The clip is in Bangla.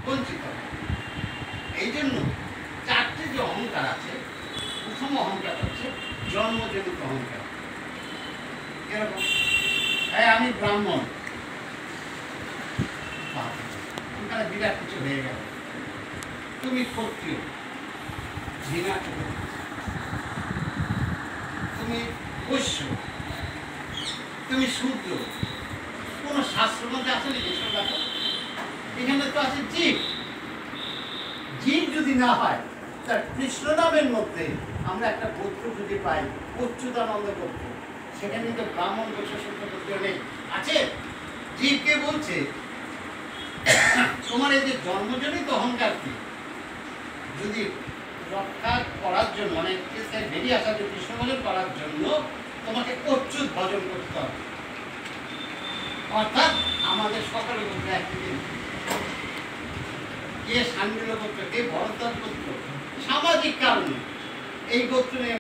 বঞ্চিত হয়। এই জন্য চারটি যে অহংকার আছে, প্রথম অহংকার হচ্ছে জন্মজনিত অহংকার। এরকম আমি ব্রাহ্মণ, ওখানে বিরাট কিছু হয়ে গেল। তুমি ক্ষত্রিয়, ঘৃণা চলে, তুমি বৈশ্য, তুমি শূদ্র। কোন শাস্ত্রের মধ্যে আছে নাকি এসব ব্যাপার? এখানে তো আছে জীব। জীব যদি না হয়, তার কৃষ্ণ নামের মধ্যে আমরা একটা গোত্র যদি পাই, অচ্যুতানন্দ গোত্র, সেখানে কিন্তু ব্রাহ্মণ বৈশ্য শূদ্র গোত্র নেই, আছে। জীবকে বলছে তোমার এই যে জন্মজনিত অহংকারকে যদি রক্ষা করার জন্য, মানে বেরিয়ে আসার জন্য, কৃষ্ণ ভজন করার জন্য তোমাকে অচ্যুত ভজন করতে হবে। অর্থাৎ আমাদের সকলের মধ্যে একদিন কে শান্ডিল্য গোত্র, কে ভরদ্বাজ গোত্র, সামাজিক কারণে এই গোত্র নিয়ে